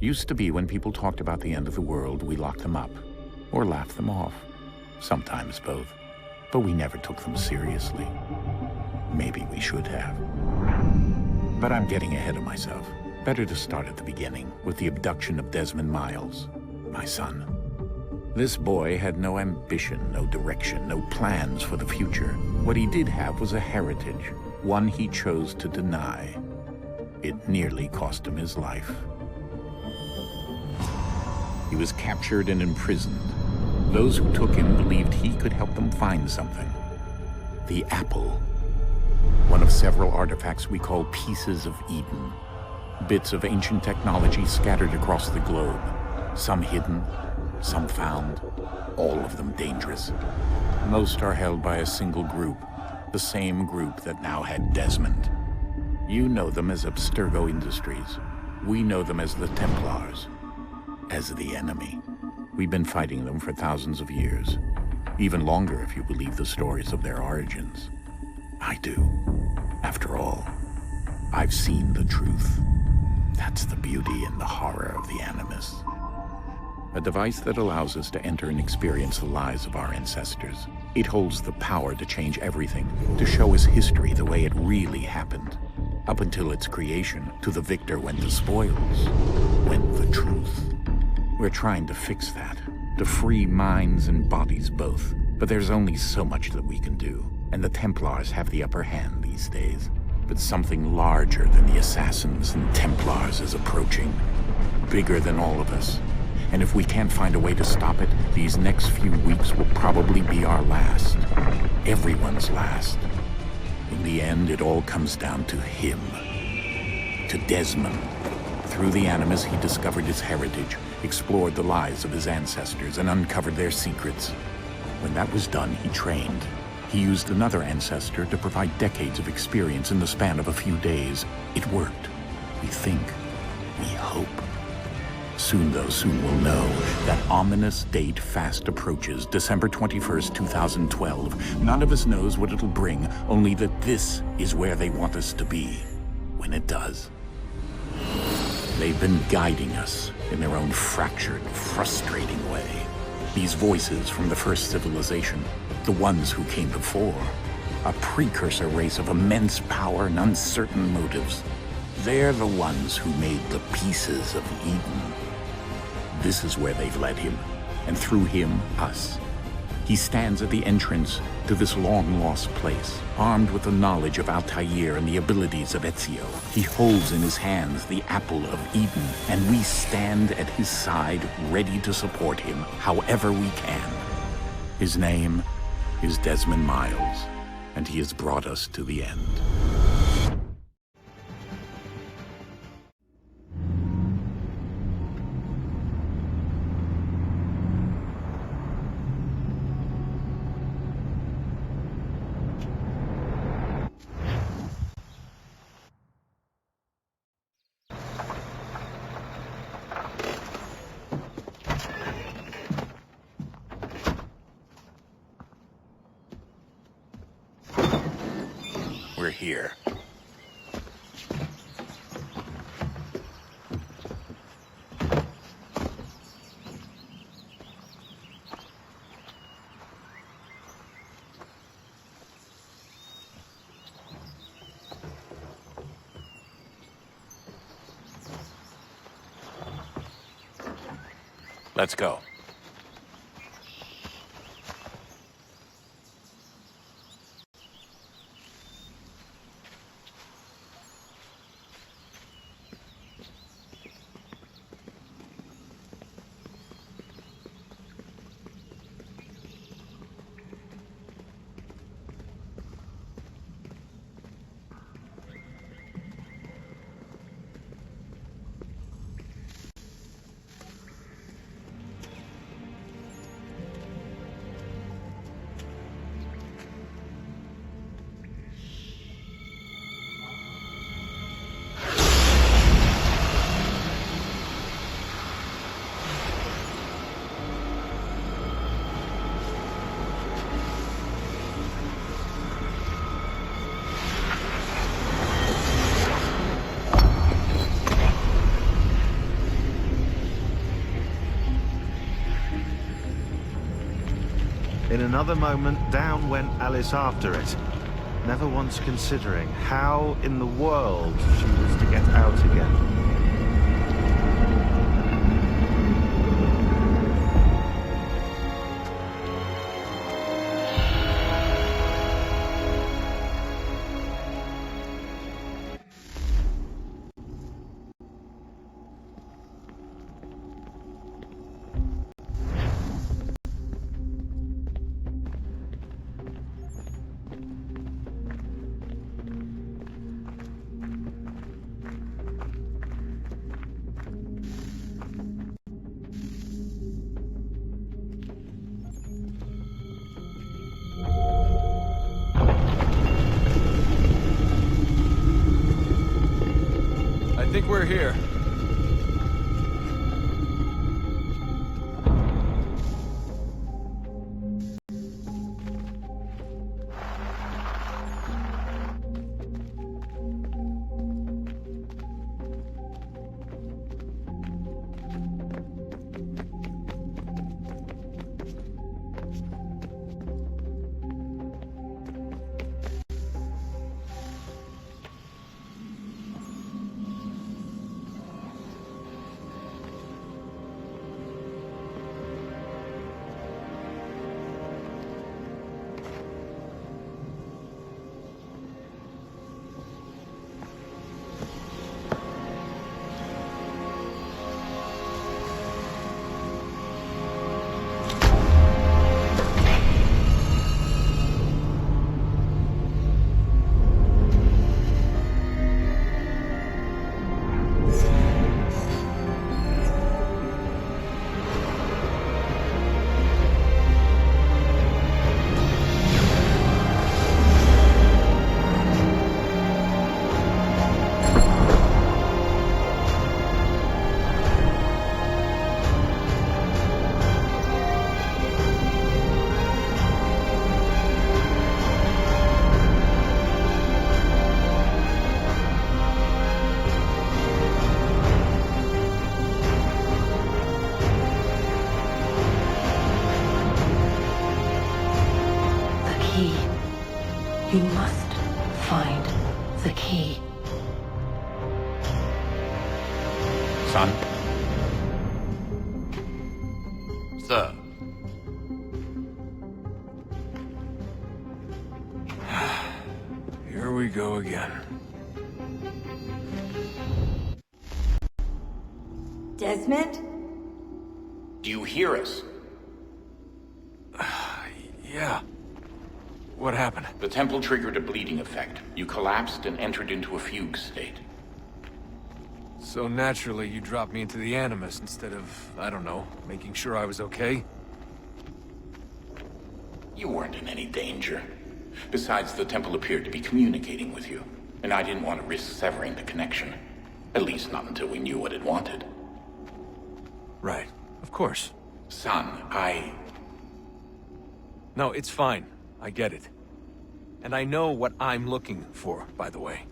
Used to be when people talked about the end of the world, we locked them up. Or laughed them off. Sometimes both. But we never took them seriously. Maybe we should have. But I'm getting ahead of myself. Better to start at the beginning, with the abduction of Desmond Miles, my son. This boy had no ambition, no direction, no plans for the future. What he did have was a heritage, one he chose to deny. It nearly cost him his life. He was captured and imprisoned. Those who took him believed he could help them find something. The apple. One of several artifacts we call pieces of Eden. Bits of ancient technology scattered across the globe. Some hidden, some found, all of them dangerous. Most are held by a single group, the same group that now had Desmond. You know them as Abstergo Industries. We know them as the Templars. As the enemy. We've been fighting them for thousands of years. Even longer if you believe the stories of their origins. I do. After all, I've seen the truth. That's the beauty and the horror of the Animus. A device that allows us to enter and experience the lives of our ancestors. It holds the power to change everything, to show us history the way it really happened. Up until its creation, to the victor went the spoils, went the truth. We're trying to fix that, to free minds and bodies both. But there's only so much that we can do, and the Templars have the upper hand these days. But something larger than the Assassins and Templars is approaching, bigger than all of us. And if we can't find a way to stop it, these next few weeks will probably be our last. Everyone's last. In the end, it all comes down to him. To Desmond. Through the Animus, he discovered his heritage, explored the lives of his ancestors, and uncovered their secrets. When that was done, he trained. He used another ancestor to provide decades of experience in the span of a few days. It worked. We think. We hope. Soon, though, soon we'll know. That ominous date fast approaches, December 21st, 2012. None of us knows what it'll bring, only that this is where they want us to be, when it does. They've been guiding us in their own fractured, frustrating way. These voices from the first civilization, the ones who came before, a precursor race of immense power and uncertain motives. They're the ones who made the pieces of Eden. This is where they've led him, and through him, us. He stands at the entrance to this long-lost place, armed with the knowledge of Altair and the abilities of Ezio. He holds in his hands the apple of Eden, and we stand at his side, ready to support him however we can. His name is Desmond Miles, and he has brought us to the end. We're here. Let's go. In another moment, down went Alice after it, never once considering how in the world she was to get out again. I think we're here. You must find the key. Son? Sir. Here we go again. Desmond? Do you hear us? Yeah. What happened? The temple triggered a bleeding effect. You collapsed and entered into a fugue state. So naturally, you dropped me into the Animus instead of, I don't know, making sure I was okay? You weren't in any danger. Besides, the temple appeared to be communicating with you, and I didn't want to risk severing the connection. At least not until we knew what it wanted. Right. Of course. Son, No, it's fine. I get it. And I know what I'm looking for, by the way.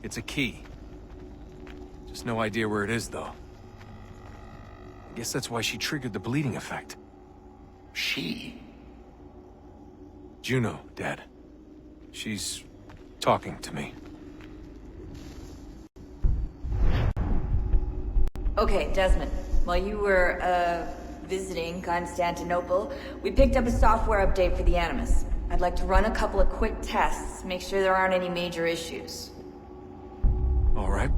It's a key. Just no idea where it is, though. I guess that's why she triggered the bleeding effect. She? Juno, Dad. She's talking to me. Okay, Desmond. While you were, visiting Constantinople, we picked up a software update for the Animus. I'd like to run a couple of quick tests, make sure there aren't any major issues. All right.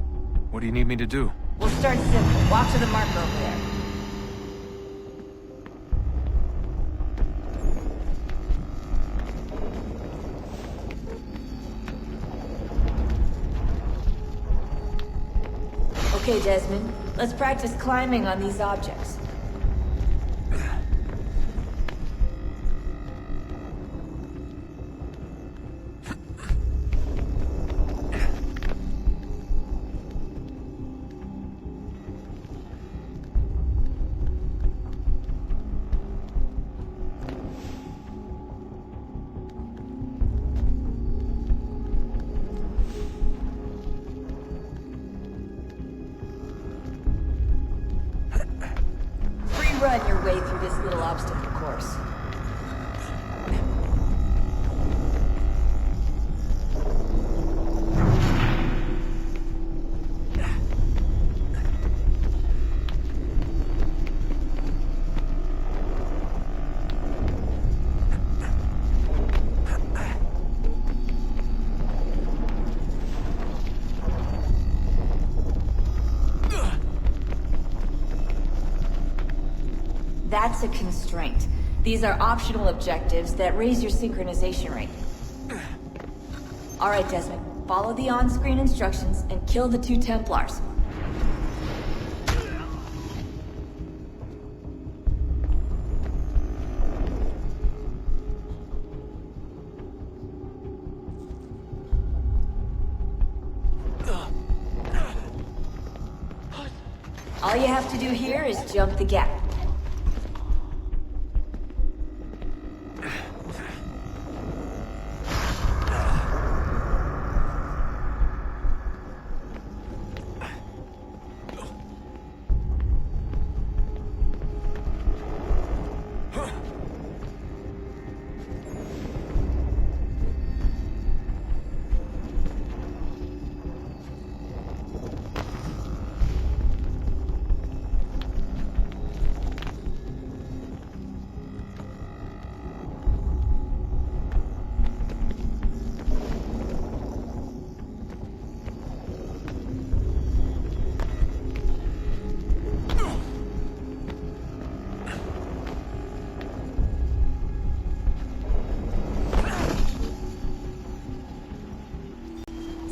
What do you need me to do? We'll start simple. Walk to the marker over there. Okay, Desmond. Let's practice climbing on these objects. Run your way through this little obstacle course. That's a constraint. These are optional objectives that raise your synchronization rate. Alright, Desmond. Follow the on-screen instructions and kill the 2 Templars. All you have to do here is jump the gap.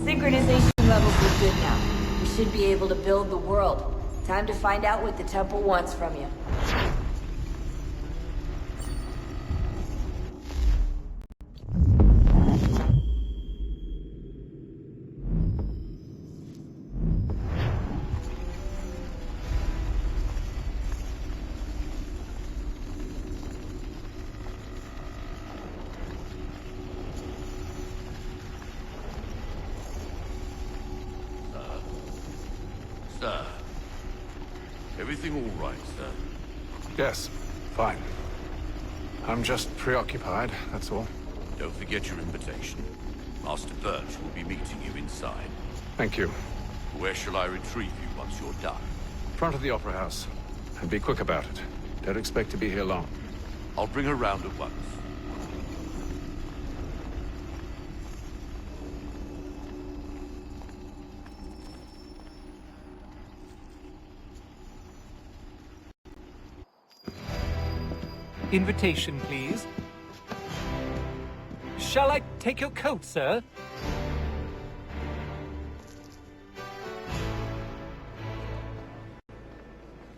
Synchronization levels are good now. We should be able to build the world. Time to find out what the temple wants from you. Sir. Everything all right, sir? Yes, fine. I'm just preoccupied, that's all. Don't forget your invitation. Master Birch will be meeting you inside. Thank you. Where shall I retrieve you once you're done? Front of the Opera House. And be quick about it. Don't expect to be here long. I'll bring her round at once. Invitation, please. Shall I take your coat, sir?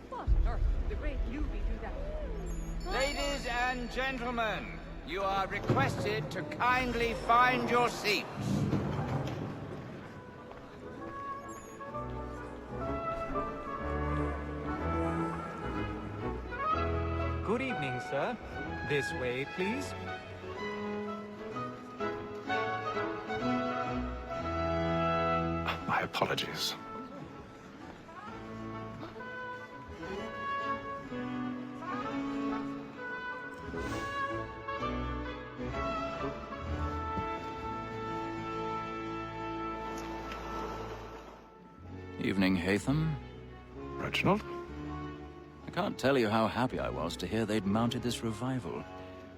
What on earth did the great Ubi do that? Ladies and gentlemen, you are requested to kindly find your seats. Good evening, sir. This way, please. My apologies. Evening, Haytham. Reginald? I can't tell you how happy I was to hear they'd mounted this revival.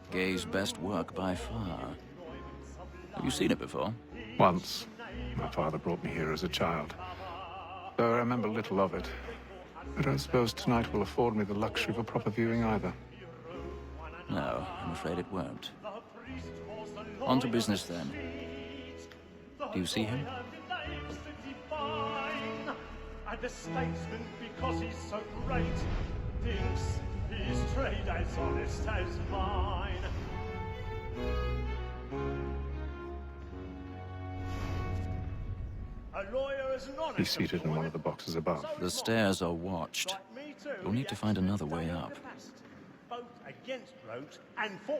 Gay's best work by far. Have you seen it before? Once. My father brought me here as a child. Though I remember little of it. I don't suppose tonight will afford me the luxury of a proper viewing either. No, I'm afraid it won't. On to business then. Do you see him? And the statesman, because he's so great, thinks his trade as honest as mine. A lawyer is an honest. He's seated in one of the boxes above. The stairs are watched. You'll need to find another way up. Both against roads and for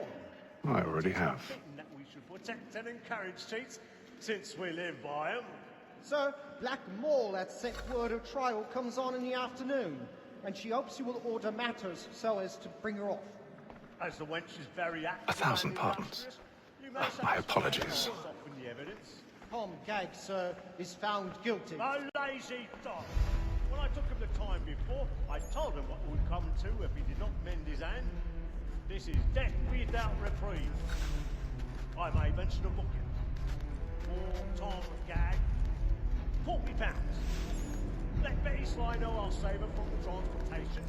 them. I already have. That we should protect and encourage cheats, since we live by them. Sir, Black Maul had sent word her trial comes on in the afternoon, and she hopes you will order matters so as to bring her off. As the wench is very active. 1,000 pardons. My apologies. Tom Gag, sir, is found guilty. A lazy dog. When I took him the time before, I told him what would come to if he did not mend his hand. This is death without reprieve. I may mention a booking. For Tom Gag. £40. Let Betty Sly know I'll save her from the transportation.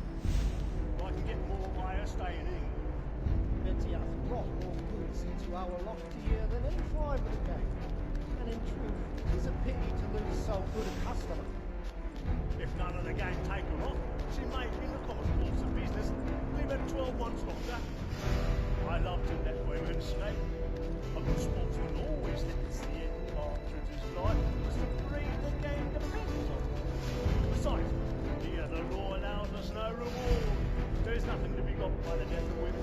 I can get more by her staying in. Betty hath brought more goods into our loft here than any five of the gang. And in truth, it is a pity to lose so good a customer. If none of the gang take her off, she may, in the common course of business, live at 12 months longer. I love to let women sleep. A good sportsman always thinks the end partridge's life was to breed the gang depends on. Besides, here the law allows us no reward. There's nothing to be got by the death of women,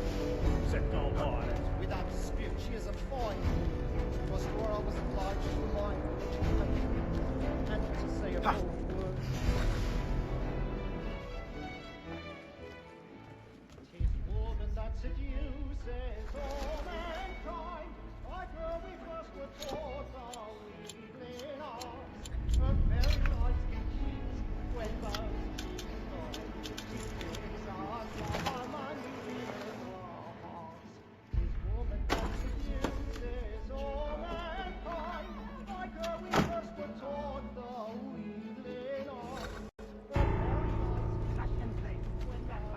except our wives. Without dispute, she is a fine woman. It was to her I was obliged to remind her that she country and to say a bold word. Tis woman that seduces all mankind. Like her we first were taught our weakling arms. Her very life can cheat when most she is not. She brings us our money in our hearts. Tis woman that seduces all mankind. Like her we first were taught the weakling arms. Her very life can cheat when most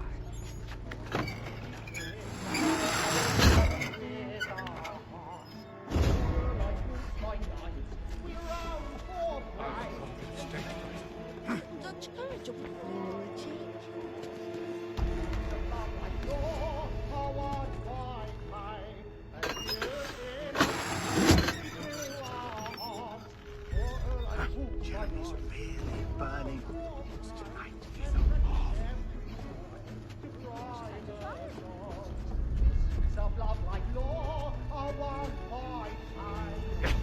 Jeremy's really burning. It's tonight. of love like law are one by time, and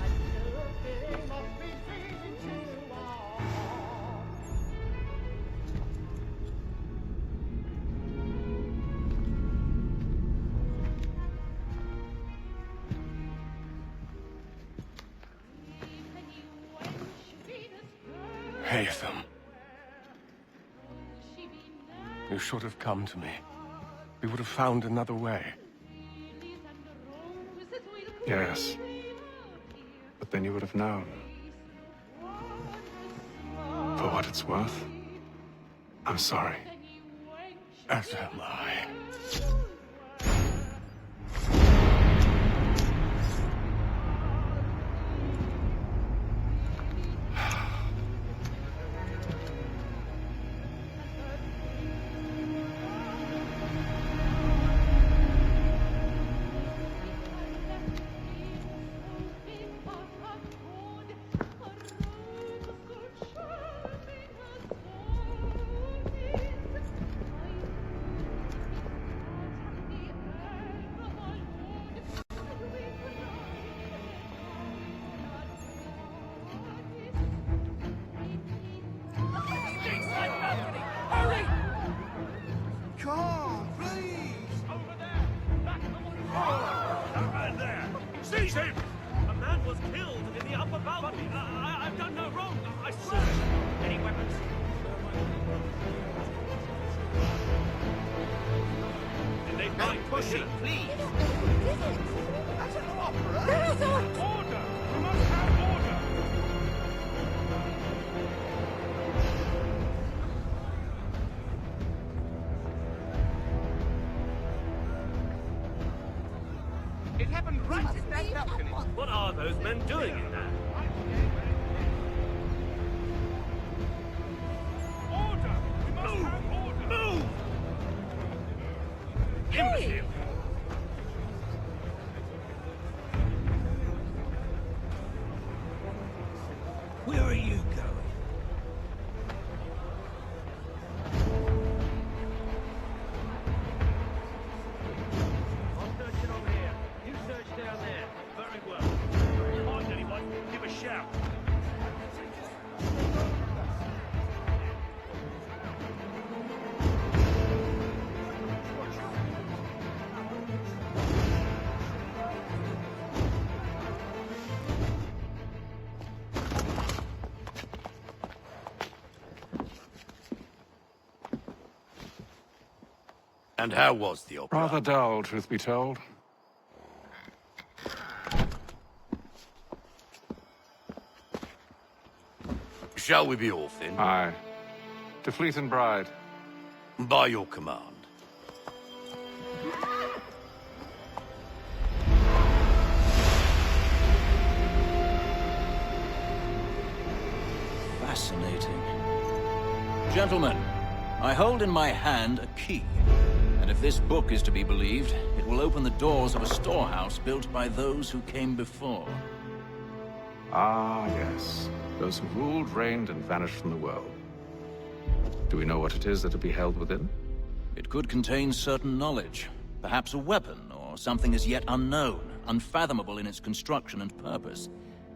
everything must be beaten to our hearts. Haytham. You should have come to me. We would have found another way. Yes. But then you would have known. For what it's worth, I'm sorry. As am I. Seize him! A man was killed in the upper balcony. I've done no wrong. I searched. Any weapons? Did they find pushing, please? That's an opera. Order! We must have order! It happened right at that balcony. What are those men doing in there? Order! We must have order! Move! Imbecile! Where are you going? I'm searching over here. You search down there. Very well. If you find anyone, give a shout. And how was the opera? Rather dull, truth be told. Shall we be off then? Aye. To Fleet and Bride. By your command. Gentlemen, I hold in my hand a key. And if this book is to be believed, it will open the doors of a storehouse built by those who came before. Ah, yes. Those who ruled, reigned, and vanished from the world. Do we know what it is that will be held within? It could contain certain knowledge. Perhaps a weapon, or something as yet unknown, unfathomable in its construction and purpose.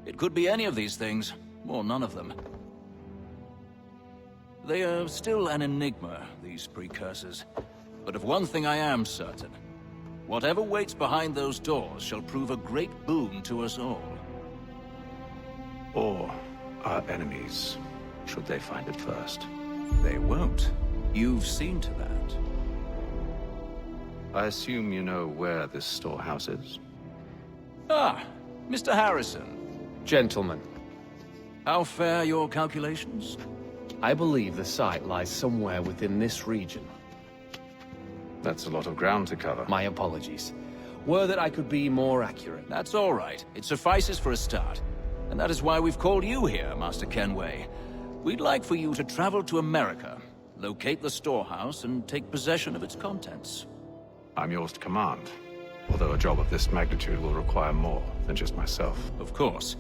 It could be any of these things, or none of them. They are still an enigma, these precursors. But of one thing I am certain. Whatever waits behind those doors shall prove a great boon to us all. Or our enemies, should they find it first. They won't. You've seen to that. I assume you know where this storehouse is? Ah, Mr. Harrison. Gentlemen, How fare your calculations? I believe the site lies somewhere within this region. That's a lot of ground to cover. My apologies. Were that I could be more accurate. That's all right. It suffices for a start. And that is why we've called you here, Master Kenway. We'd like for you to travel to America, locate the storehouse, and take possession of its contents. I'm yours to command. Although a job of this magnitude will require more than just myself. Of course.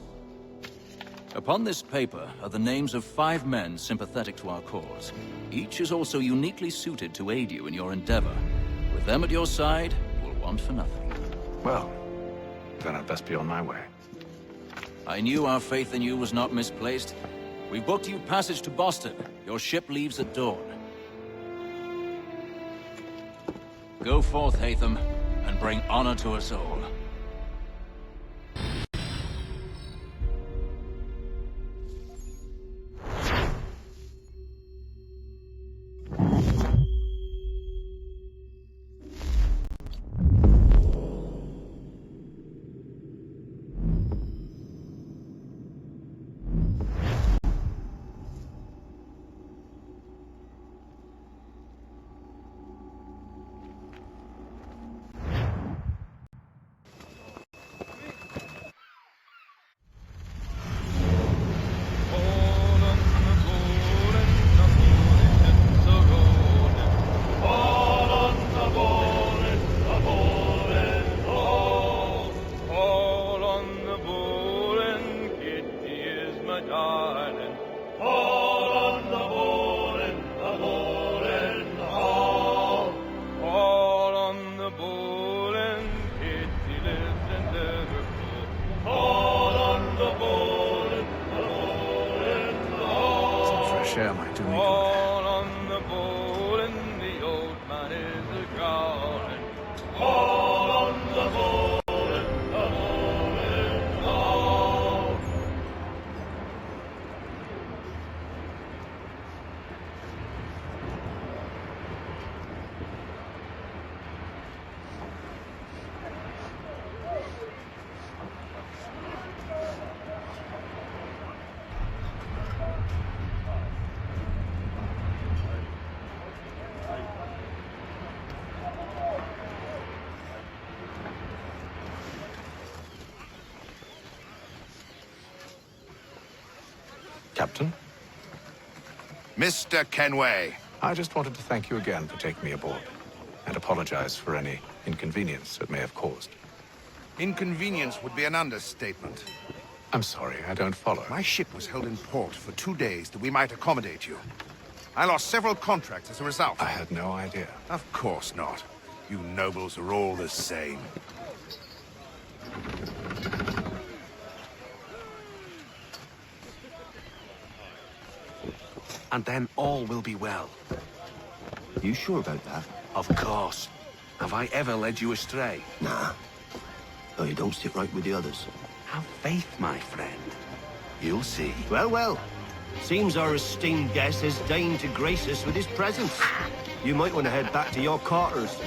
Upon this paper are the names of 5 men sympathetic to our cause. Each is also uniquely suited to aid you in your endeavor. With them at your side, you will want for nothing. Well, then I'd best be on my way. I knew our faith in you was not misplaced. We've booked you passage to Boston. Your ship leaves at dawn. Go forth, Haytham, and bring honor to us all. Share might do me good. On the bowl and the old man is a growling. All on the bowl and the bowl and all. Captain? Mr. Kenway. I just wanted to thank you again for taking me aboard, and apologize for any inconvenience it may have caused. Inconvenience would be an understatement. I'm sorry, I don't follow. My ship was held in port for 2 days that we might accommodate you. I lost several contracts as a result. I had no idea. Of course not. You nobles are all the same. And then all will be well. You sure about that? Of course. Have I ever led you astray? Nah. No, you don't sit right with the others. Have faith, my friend. You'll see. Well, well. Seems our esteemed guest has deigned to grace us with his presence. You might want to head back to your quarters.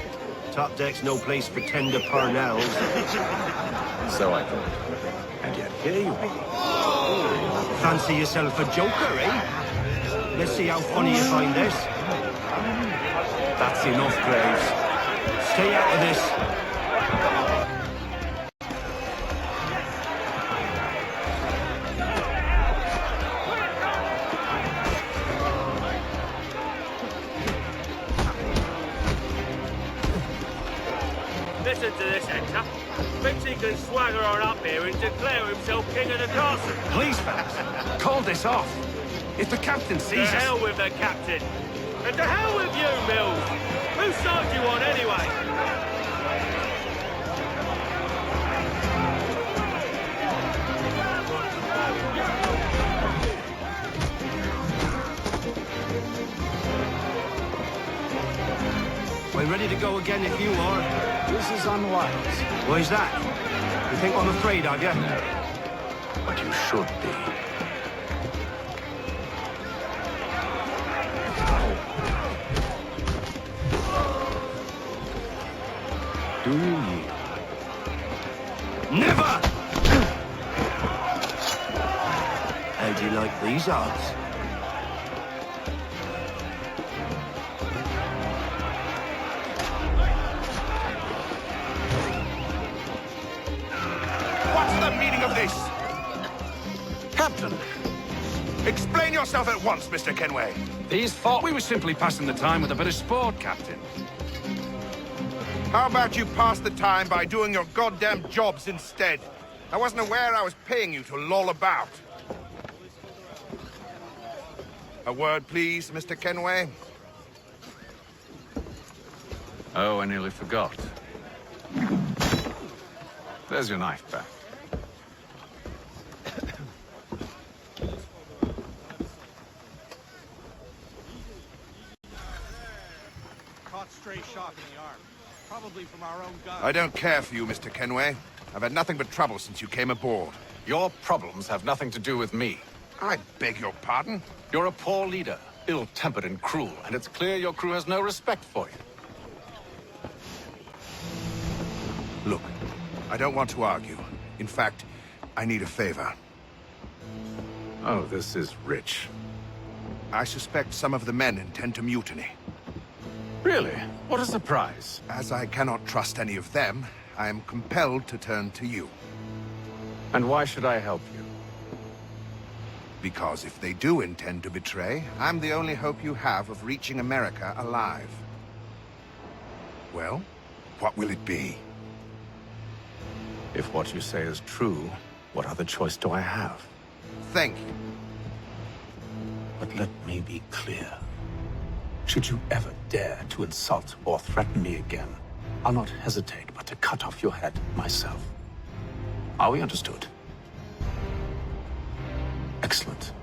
Top deck's no place for tender parnells. So I thought. And yet here you are. Fancy yourself a joker, eh? Let's see how funny you find this. That's enough, Graves. Stay out of this. now. Thinks he can swagger on up here and declare himself king of the castle. Please, fellas, call this off. If the captain sees us... To hell with the captain. And to hell with you, Mills. Whose side you on, anyway? We're ready to go again if you are. This is unwise. Why's that? You think I'm afraid of you? No. But you should be. Do you yield? Never! How do you like these odds? What's the meaning of this? Captain! Explain yourself at once, Mr. Kenway. These thought we were simply passing the time with a bit of sport, Captain. How about you pass the time by doing your goddamn jobs instead? I wasn't aware I was paying you to loll about. A word, please, Mr. Kenway. Oh, I nearly forgot. There's your knife back. Caught stray shot in the arm. Probably from our own gun. I don't care for you, Mr. Kenway. I've had nothing but trouble since you came aboard. Your problems have nothing to do with me. I beg your pardon? You're a poor leader, ill-tempered and cruel, and it's clear your crew has no respect for you. Look, I don't want to argue. In fact, I need a favor. Oh, this is rich. I suspect some of the men intend to mutiny. Really? What a surprise. As I cannot trust any of them, I am compelled to turn to you. And why should I help you? Because if they do intend to betray, I'm the only hope you have of reaching America alive. Well, what will it be? If what you say is true, what other choice do I have? Thank you. But let me be clear. Should you ever dare to insult or threaten me again, I'll not hesitate but to cut off your head myself. Are we understood? Excellent.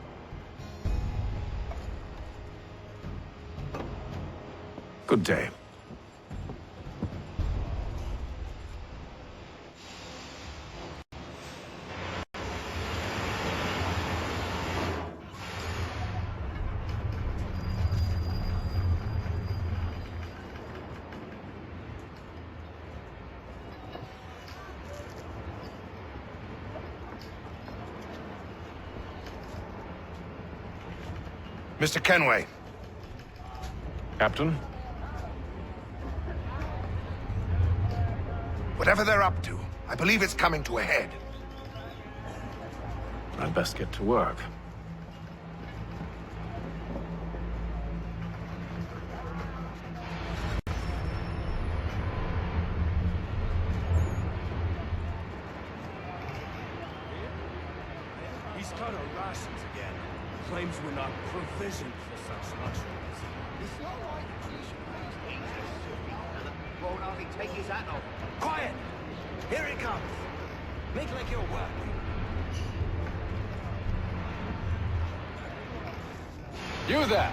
Good day. Mr. Kenway. Captain? Whatever they're up to, I believe it's coming to a head. I'd best get to work. He's cut our rations again. Claims we're not provisioned for such luxuries. It's not like won't hardly take his hat off. Quiet! Here he comes! Make like you're working. You there!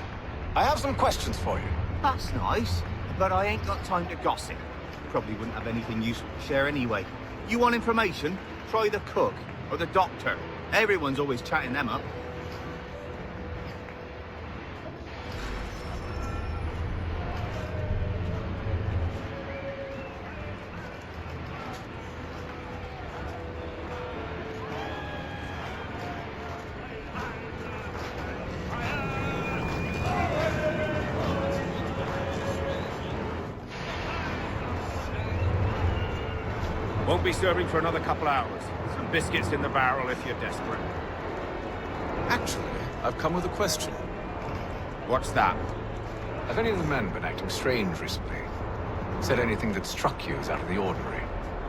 I have some questions for you. That's nice, but I ain't got time to gossip. Probably wouldn't have anything useful to share anyway. You want information? Try the cook or the doctor. Everyone's always chatting them up. Won't be serving for another couple hours. Some biscuits in the barrel if you're desperate. Actually, I've come with a question. What's that? Have any of the men been acting strange recently? Said anything that struck you as out of the ordinary?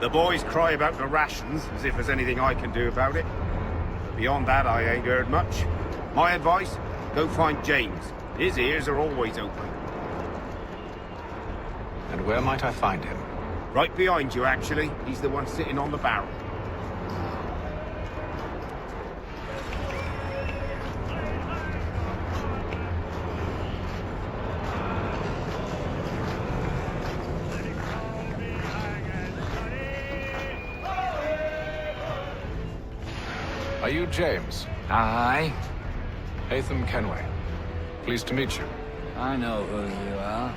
The boys cry about the rations, as if there's anything I can do about it. But beyond that, I ain't heard much. My advice, go find James. His ears are always open. And where might I find him? Right behind you, actually. He's the one sitting on the barrel. Are you James? Aye. Haytham Kenway. Pleased to meet you. I know who you are.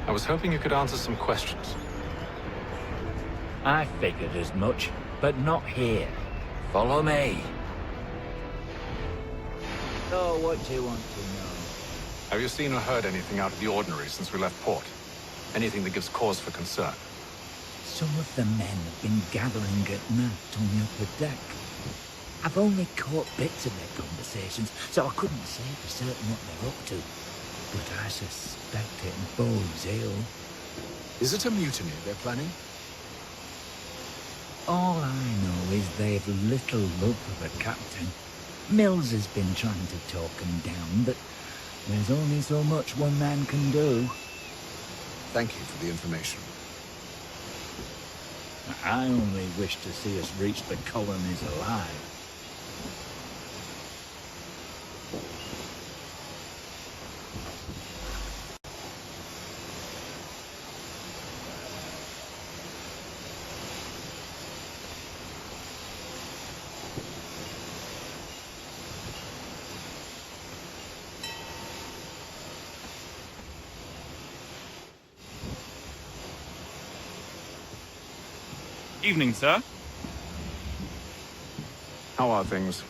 I was hoping you could answer some questions. I figured as much, but not here. Follow me. So, what do you want to know? Have you seen or heard anything out of the ordinary since we left port? Anything that gives cause for concern? Some of the men have been gathering at night on the upper deck. I've only caught bits of their conversations, so I couldn't say for certain what they're up to. But I suspect it bodes ill. Is it a mutiny they're planning? All I know is they've little love for the captain. Mills has been trying to talk him down, but there's only so much one man can do. Thank you for the information. I only wish to see us reach the colonies alive. Evening, sir. How are things?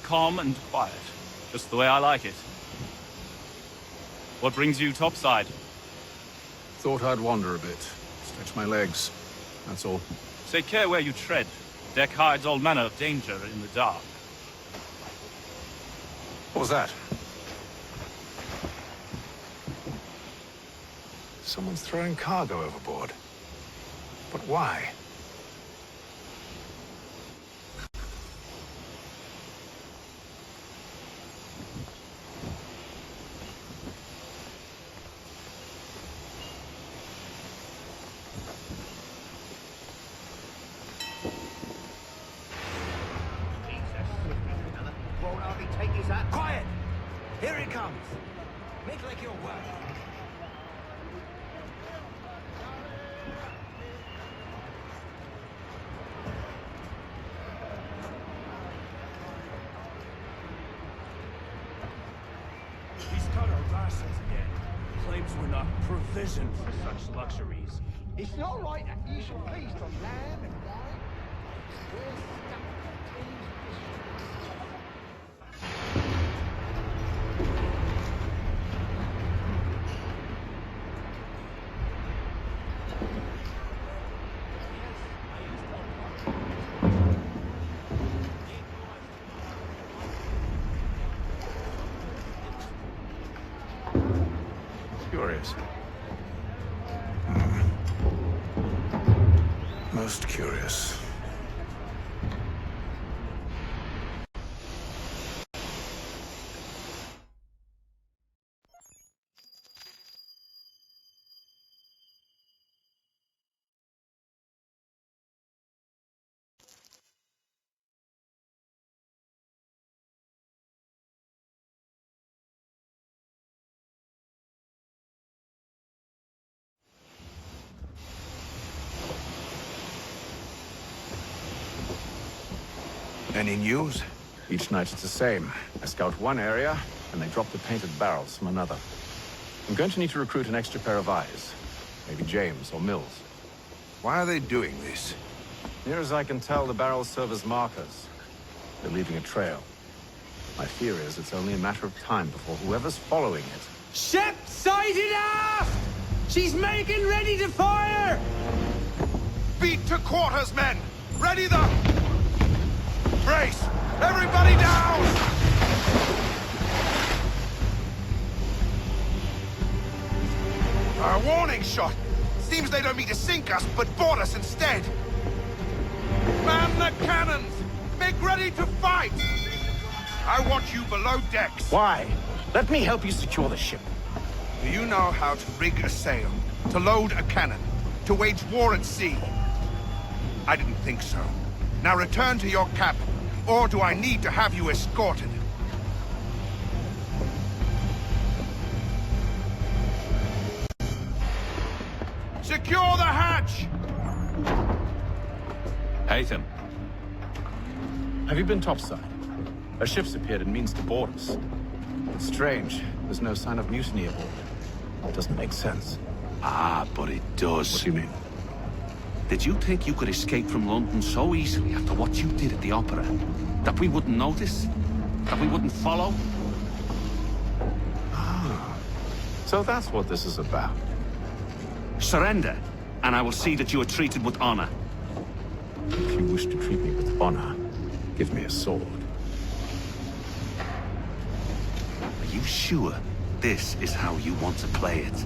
Calm and quiet. Just the way I like it. What brings you topside? Thought I'd wander a bit. Stretch my legs. That's all. Take care where you tread. Deck hides all manner of danger in the dark. What was that? Someone's throwing cargo overboard. But why? Won't hardly take his hat. Quiet! Here he comes. Make like your work. He's cut our rations again. Claims we're not provisioned for such luxuries. It's not right that you should feast on lamb and wine. We're stuck with king's Curious. Most curious. Any news? Each night it's the same. I scout one area, and they drop the painted barrels from another. I'm going to need to recruit an extra pair of eyes. Maybe James or Mills. Why are they doing this? Near as I can tell, the barrels serve as markers. They're leaving a trail. My fear is it's only a matter of time before whoever's following it... Ship sighted aft! She's making ready to fire! Beat to quarters, men! Ready the... Brace! Everybody down! A warning shot! Seems they don't mean to sink us, but board us instead. Man the cannons! Make ready to fight! I want you below decks. Why? Let me help you secure the ship. Do you know how to rig a sail, to load a cannon, to wage war at sea? I didn't think so. Now return to your cabin, or do I need to have you escorted? Secure the hatch! Haytham. Have you been topside? A ship's appeared and means to board us. It's strange. There's no sign of mutiny aboard. It doesn't make sense. Ah, but it does. What do you mean? Did you think you could escape from London so easily after what you did at the opera? That we wouldn't notice? That we wouldn't follow? Ah. So that's what this is about. Surrender, and I will see that you are treated with honor. If you wish to treat me with honor, give me a sword. Are you sure this is how you want to play it?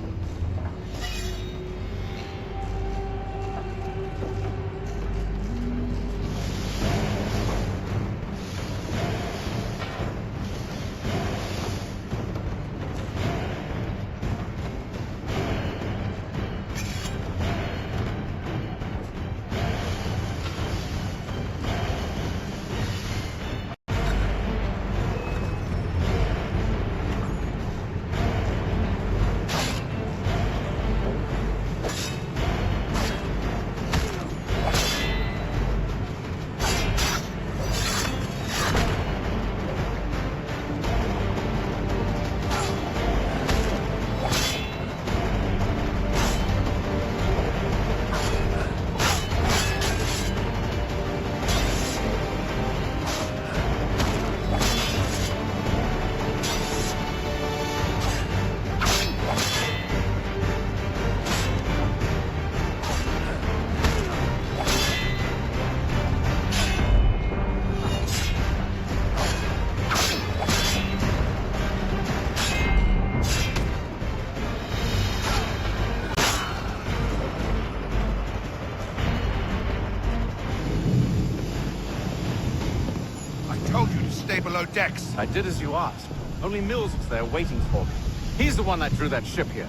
Below decks. I did as you asked. Only Mills was there waiting for me. He's the one that drew that ship here.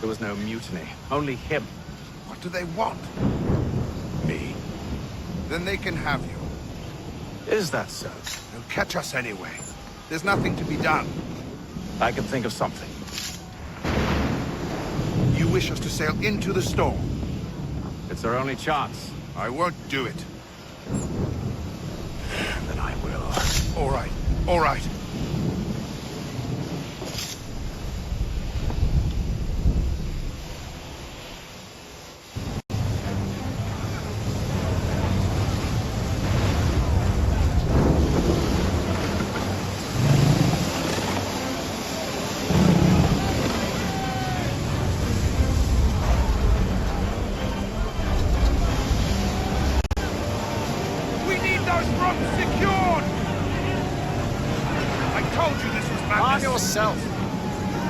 There was no mutiny. Only him. What do they want? Me. Then they can have you. Is that so? They'll catch us anyway. There's nothing to be done. I can think of something. You wish us to sail into the storm? It's our only chance. I won't do it. Then I will. All right. All right.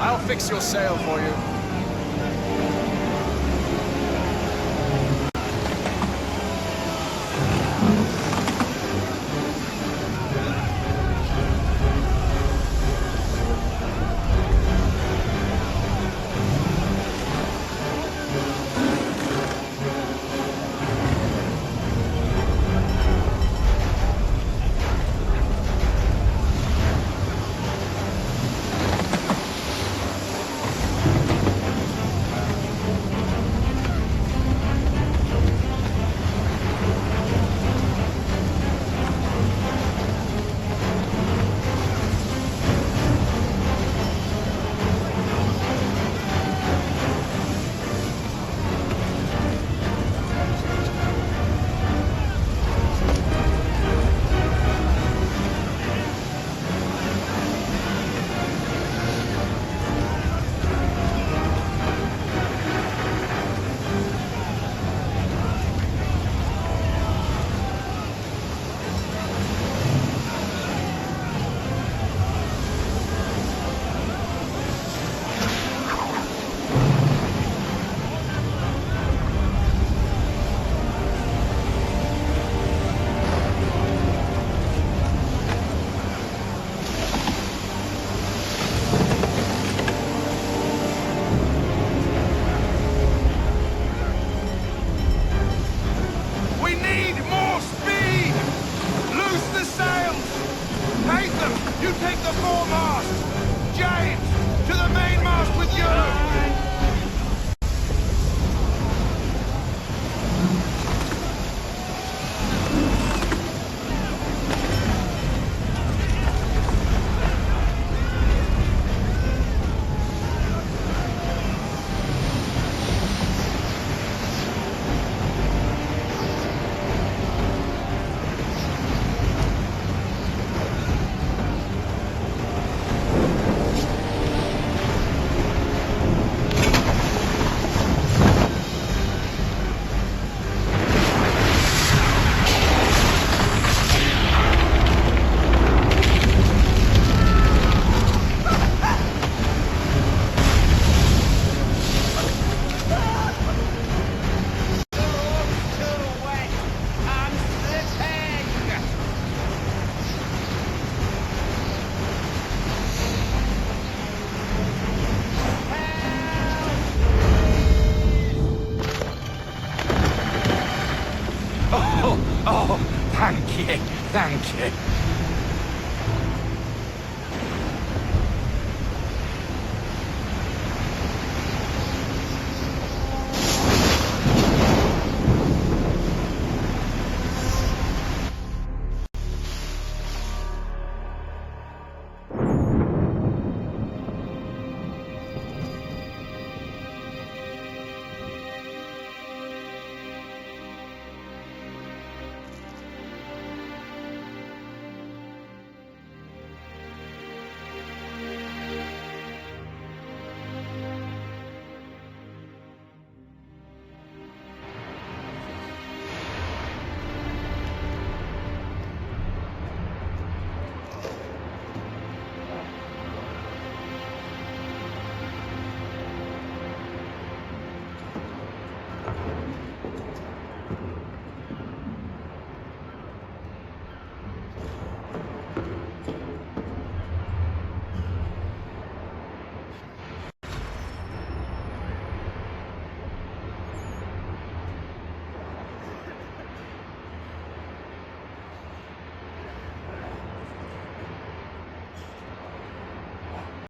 I'll fix your sail for you. the foremast! James, to the mainmast with you! Oh, thank you.